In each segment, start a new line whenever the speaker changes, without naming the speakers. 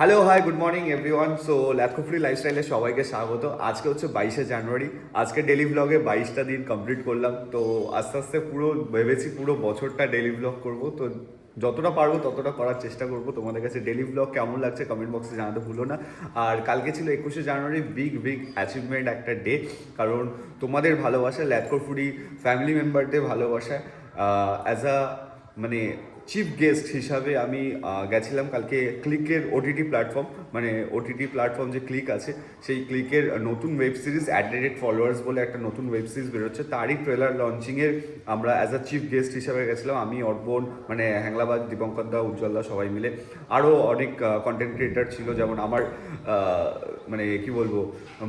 Hello hi good morning everyone. So ল্যাথকো লাইফস্টাইলে সবাইকে স্বাগত। আজকে হচ্ছে 22শে জানুয়ারি। আজকে ডেলি ব্লগে 22টা দিন কমপ্লিট করলাম। তো আস্তে আস্তে পুরো ভেবেছি পুরো বছরটা ডেলি ব্লগ করব। তো যতটা পারবো ততটা করার চেষ্টা করব। তোমাদের কাছে ডেলি ব্লগ কেমন লাগছে কমেন্ট বক্সে জানাতে ভুলো না। আর কালকে ছিল 21শে জানুয়ারি, বিগ বিগ অ্যাচিভমেন্ট একটা ডে। কারণ তোমাদের ভালোবাসা, ল্যাথকো ফুডি ফ্যামিলি মেম্বারদের ভালোবাসা, অ্যাজ আ মানে চিফ গেস্ট হিসাবে আমি গেছিলাম কালকে ক্লিকের ওটিটি প্ল্যাটফর্ম, মানে ওটিটি প্ল্যাটফর্ম যে ক্লিক আছে, সেই ক্লিকের নতুন ওয়েব সিরিজ অ্যাডেড ফলোয়ার্স বলে একটা নতুন ওয়েব সিরিজ বেরোচ্ছে, তারই ট্রেলার লঞ্চিংয়ের আমরা অ্যাজ আ চিফ গেস্ট হিসাবে গেছিলাম। আমি অর্পণ, মানে হ্যাংলাবাদ, দীপঙ্কর দা, উজ্জ্বল দা, সবাই মিলে। আরও অনেক কন্টেন্ট ক্রিয়েটার ছিল, যেমন আমার মানে কি বলবো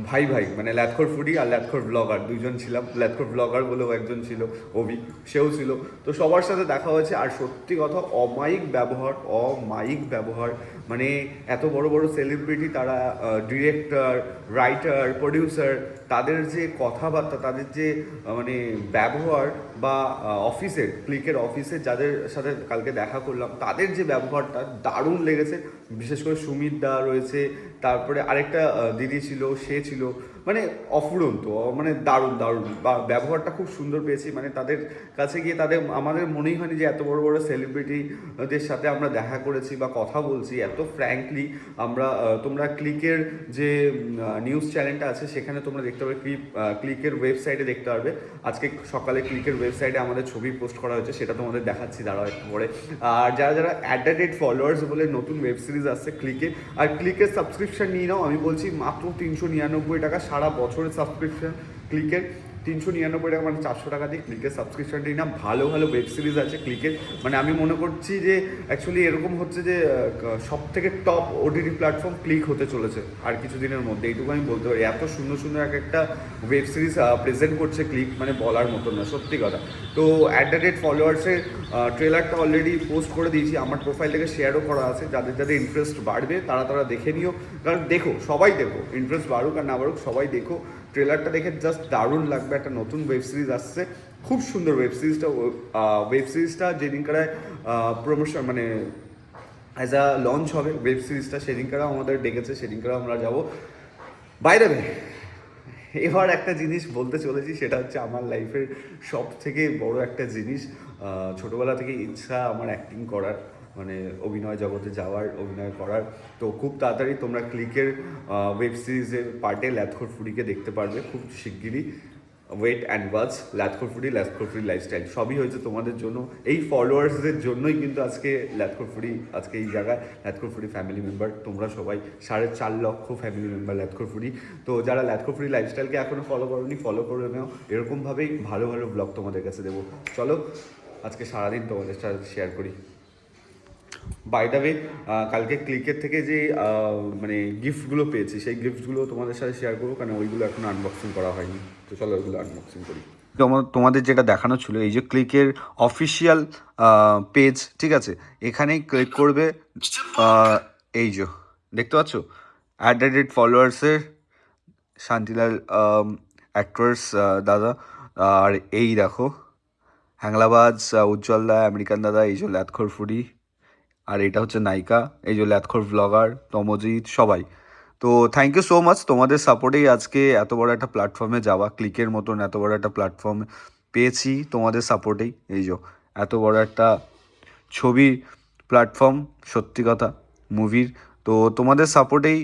ভাই ভাই, মানে ল্যাথকোর ফুডি আর ল্যাথকোর ব্লগার দুইজন ছিলাম। ল্যাথকোর ব্লগার বলেও একজন ছিল, অভি, সেও ছিল। তো সবার সাথে দেখা হয়েছে। আর সত্যি কথা, অমায়িক ব্যবহার, মানে এত বড় বড় সেলিব্রিটি, তারা ডিরেক্টর, রাইটার, প্রডিউসার, তাদের যে কথাবার্তা, তাদের যে মানে ব্যবহার, বা অফিসের ক্লিকের অফিসে যাদের সাথে কালকে দেখা করলাম, তাদের যে ব্যবহারটা দারুণ লেগেছে। বিশেষ করে সুমিত দা রয়েছে, তারপরে আরেকটা দিদি ছিল, সে ছিল, মানে অফুরন্ত, মানে দারুণ দারুণ, বা ব্যবহারটা খুব সুন্দর পেয়েছি। মানে তাদের কাছে গিয়ে আমাদের মনেই হয়নি যে এত বড় বড় সেলিব্রিটিদের সাথে আমরা দেখা করেছি বা কথা বলছি এত ফ্র্যাঙ্কলি। আমরা তোমরা ক্লিকের যে নিউজ চ্যানেলটা আছে সেখানে তোমরা দেখতে পাবে, ক্লিকের ওয়েবসাইটে দেখতে পারবে। আজকে সকালে ক্লিকের ওয়েবসাইটে আমাদের ছবি পোস্ট করা হয়েছে, সেটা তোমাদের দেখাচ্ছি দাঁড়াও একটু পরে। আর যারা যারা অ্যাডেড ফলোয়ার্স বলে নতুন ওয়েব সিরিজ আসছে ক্লিকে, আর ক্লিকের সাবস্ক্রিপশন নিয়ে নাও। আমি বলছি মাত্র 399 টাকা সারা বছরের সাবস্ক্রিপশন ক্লিকের। 399 টাকা, মানে 400 টাকা দিয়ে ক্লিকের সাবস্ক্রিপশনটি না। ভালো ভালো ওয়েব সিরিজ আছে ক্লিকের। মানে আমি মনে করছি যে অ্যাকচুয়ালি এরকম হচ্ছে যে সব থেকে টপ ওটিটি প্ল্যাটফর্ম ক্লিক হতে চলেছে আর কিছুদিনের মধ্যে, এইটুকু আমি বলতে পারি। এত সুন্দর সুন্দর এক একটা ওয়েব সিরিজ প্রেজেন্ট করছে ক্লিক, মানে বলার মতন না, সত্যি কথা। তো অ্যাট ফলোয়ার্সের ট্রেলারটা অলরেডি পোস্ট করে দিয়েছি, আমার প্রোফাইল থেকে শেয়ারও করা আছে। যাদের যাদের ইন্টারেস্ট বাড়বে তারা দেখে নিও। কারণ দেখো, সবাই দেখো, ইন্টারেস্ট বাড়ুক আর না বাড়ুক, সবাই দেখো। ট্রেলারটা দেখে জাস্ট দারুণ লাগবে। একটা নতুন ওয়েব সিরিজ আসছে, খুব সুন্দর ওয়েব সিরিজটা যেদিনকার প্রমোশন, মানে অ্যাজ আ লঞ্চ হবে ওয়েব সিরিজটা, সেদিনকারও আমাদের ডেকেছে, সেদিনকারও আমরা যাবো। বাই দ্য ওয়ে, এবার একটা জিনিস বলতে চলেছি, সেটা হচ্ছে আমার লাইফের সব থেকে বড় একটা জিনিস। ছোটোবেলা থেকে ইচ্ছা আমার অ্যাক্টিং করার, মানে অভিনয় জগতে যাওয়ার, অভিনয় করার। তো খুব তাড়াতাড়ি তোমরা ক্লিকের ওয়েব সিরিজের পার্টে ল্যাথকোর ফুডিকে দেখতে পারবে খুব শিগগিরই। ওয়েট অ্যান্ড ওয়াচ ল্যাথকোর ফুডি লাইফস্টাইল, সবই হয়েছে তোমাদের জন্য, এই ফলোয়ার্সদের জন্যই কিন্তু আজকে ল্যাথকোর ফুডি, আজকে এই জায়গায় ল্যাথকোর ফুডি ফ্যামিলি মেম্বার। তোমরা সবাই 4.5 লক্ষ ফ্যামিলি মেম্বার ল্যাথকোর ফুডি। তো যারা ল্যাথকোর ফুডি লাইফস্টাইলকে এখনও ফলো করোনি, ফলো করে নাও। এরকমভাবেই ভালো ভালো ব্লগ তোমাদের কাছে দেবো। চলো আজকে সারাদিন তোমাদের সাথে শেয়ার করি। বাই দ্য ওয়ে, কালকে ক্লিকের থেকে যে মানে গিফটগুলো পেয়েছি, সেই গিফটগুলো তোমাদের সাথে শেয়ার করবো, কারণ ওইগুলো এখন আনবক্সিং করা হয়নি। তো চলো ওইগুলো আনবক্সিং করি। তোমাদের যেটা দেখানো ছিল, এই যে ক্লিকের অফিসিয়াল পেজ, ঠিক আছে, এখানেই ক্লিক করবে। এই যে দেখতে পাচ্ছ অ্যাডেড ফলোয়ার্সের শান্তিলাল অ্যাক্টর্স দাদা। আর এই দেখো হ্যাংলাবাজ, উজ্জ্বল দা, আমেরিকান দাদা, এই যে ল্যাথকোর ফুডি। আর এটা হচ্ছে নায়িকা, এই যে ল্যাথকোর ব্লগার তমজিৎ, সবাই। তো থ্যাংক ইউ সো মাচ, তোমাদের সাপোর্টেই আজকে এত বড় একটা প্ল্যাটফর্মে যাওয়া, ক্লিকের মতন এত বড় একটা প্ল্যাটফর্ম পেয়েছি তোমাদের সাপোর্টেই। এই যে এত বড় একটা ছবি প্ল্যাটফর্ম, সত্যি কথা, মুভির। তো তোমাদের সাপোর্টেই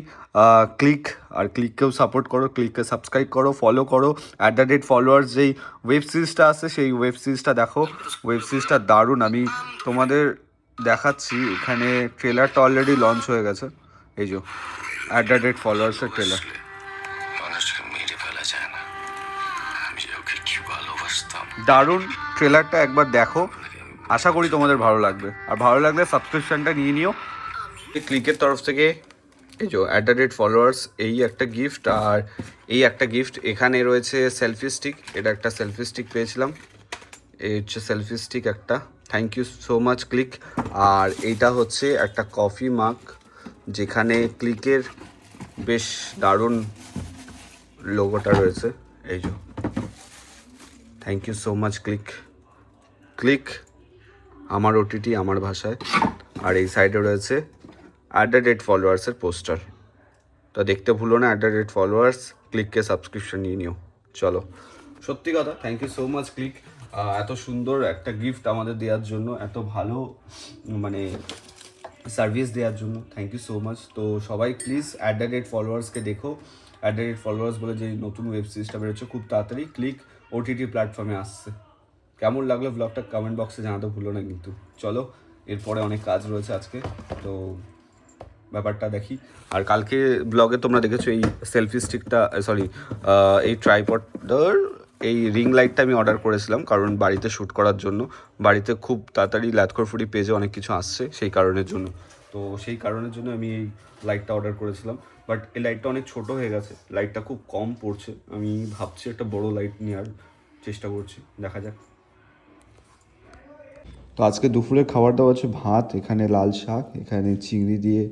ক্লিক, আর ক্লিককেও সাপোর্ট করো, ক্লিককে সাবস্ক্রাইব করো, ফলো করো। অ্যাট ফলোয়ার্স যেই ওয়েব সিরিজটা আছে, সেই ওয়েব সিরিজটা দেখো। ওয়েব সিরিজটা দারুণ, আমি তোমাদের দেখাচ্ছি। এখানে ট্রেলারটা অলরেডি লঞ্চ হয়ে গেছে, এই যে অ্যাট ফলোয়ার্সের ট্রেলার। দারুণ ট্রেলারটা, একবার দেখো, আশা করি তোমাদের ভালো লাগবে। আর ভালো লাগলে সাবস্ক্রিপশনটা নিয়ে নিও ক্লিকের তরফ থেকে। এই যে অ্যাট ফলোয়ার্স, এই একটা গিফট, আর এই একটা গিফট। এখানে রয়েছে সেলফি স্টিক, এটা একটা সেলফি স্টিক পেয়েছিলাম, এই হচ্ছে সেলফি স্টিক একটা। Thank you so much click. আর এইটা হচ্ছে একটা কফি মাগ, যেখানে ক্লিকের বেশ দারুণ লোগোটা রয়েছে, এই যে। Thank you so much Klikk, আমার ওটিটি আমার ভাষায়। আর এই সাইডে রয়েছে @followers-এর পোস্টার। তো দেখতে ভুলো না @followers, ক্লিককে সাবস্ক্রিপশন নিয়ে নিও। চলো, সত্যি কথা, thank you so much Klikk, এত সুন্দর একটা গিফট আমাদের দেওয়ার জন্য, এত ভালো মানে সার্ভিস দেওয়ার জন্য থ্যাংক ইউ সো মাচ। তো সবাই প্লিজ @followers-কে দেখো। @followers বলে যে নতুন ওয়েব সিরিজটা বেরোচ্ছে খুব তাড়াতাড়ি, ক্লিক OTT প্ল্যাটফর্মে আসছে। কেমন লাগলো ব্লগটা কমেন্ট বক্সে জানাতে ভুলো না কিন্তু। চলো, এরপরে অনেক কাজ রয়েছে আজকে, তো ব্যাপারটা দেখি। আর কালকে ব্লগে তোমরা দেখেছো এই সেলফি স্টিকটা, সরি এই ট্রাইপডটার এই রিং লাইটটা আমি অর্ডার করেছিলাম, কারণ বাড়িতে শ্যুট করার জন্য। বাড়িতে খুব তাড়াতাড়ি ল্যাথকর ফুডি পেজে অনেক কিছু আসছে সেই কারণের জন্য। তো সেই কারণের জন্য আমি এই লাইটটা অর্ডার করেছিলাম, বাট এই লাইটটা অনেক ছোট হয়ে গেছে, লাইটটা খুব কম পড়ছে। আমি ভাবছি একটা বড় লাইট নেওয়ার চেষ্টা করছি, দেখা যাক। তো আজকে দুপুরে খাবার দাওয়া হচ্ছে ভাত, এখানে লাল শাক, এখানে চিংড়ি দিয়ে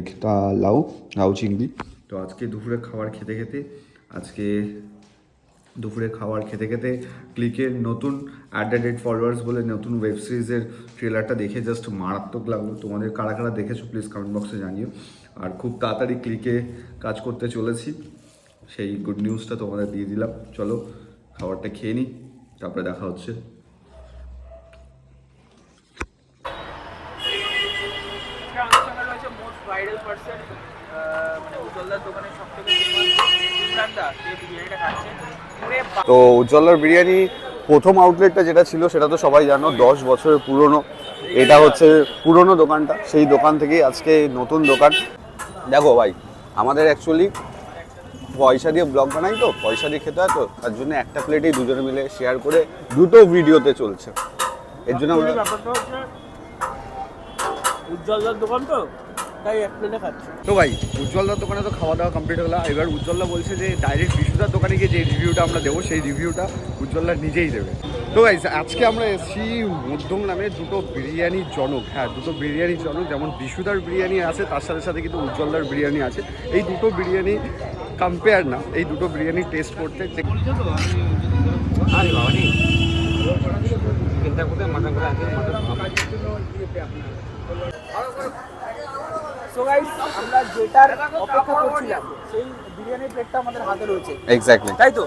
একটা লাউ চিংড়ি। তো আজকে দুপুরে খাবার খেতে খেতে ক্লিকের নতুন @followers বলে নতুন ওয়েব সিরিজের ট্রেলারটা দেখে জাস্ট মারাত্মক লাগলো। তোমাদের কারা কারা দেখেছো প্লিজ কমেন্ট বক্সে জানিও। আর খুব তাড়াতাড়ি ক্লিকে কাজ করতে চলেছি, সেই গুড নিউজটা তোমাদের দিয়ে দিলাম। চলো খাবারটা খেয়ে নিই, তারপরে দেখা হচ্ছে।
ভাইরাল পার্সন মানে উজ্জ্বলদার দোকানে সবথেকে ইমরানদা যে বিরিয়ানিটা খাচ্ছে।
তো উজ্জ্বলার বিরিয়ানি প্রথম আউটলেটটা যেটা ছিল সেটা তো সবাই জানো, 10 বছরের পুরনো। এটা হচ্ছে পুরনো দোকানটা, সেই দোকান থেকেই আজকে নতুন দোকান। দেখো ভাই, আমাদের অ্যাকচুয়ালি পয়সা দিয়ে ব্লগ বানাই, তো পয়সা দিয়ে খেতে হয়, তো তার জন্য একটা প্লেটেই দুজনে মিলে শেয়ার করে দুটো ভিডিওতে চলছে। এর জন্য আমরা
উজ্জ্বলদার দোকান তো তাই এক প্লেটে খাচ্ছি।
তো ভাই উজ্জ্বলদার দোকানে তো খাওয়া দাওয়া কমপ্লিট হলো। এবার উজ্জ্বলদা বলছে যে ডাইরেক্ট বিশুদার দোকানে গিয়ে যে রিভিউটা আমরা দেবো সেই রিভিউটা উজ্জ্বলদা নিজেই দেবে। তো ভাই আজকে আমরা এসেছি মধ্যম নামে দুটো বিরিয়ানির জনক, হ্যাঁ দুটো বিরিয়ানির জনক, যেমন বিশুদার বিরিয়ানি আছে তার সাথে সাথে কিন্তু উজ্জ্বলদার বিরিয়ানি আছে। এই দুটো বিরিয়ানি কম্পেয়ার না, এই দুটো বিরিয়ানি টেস্ট করতে
সো গাইস, আমরা যেটার অপেক্ষা করছিলাম সেই বিরিয়ানির প্লেটটা আমাদের হাতে রয়েছে।
এক্স্যাক্টলি,
তাই তো?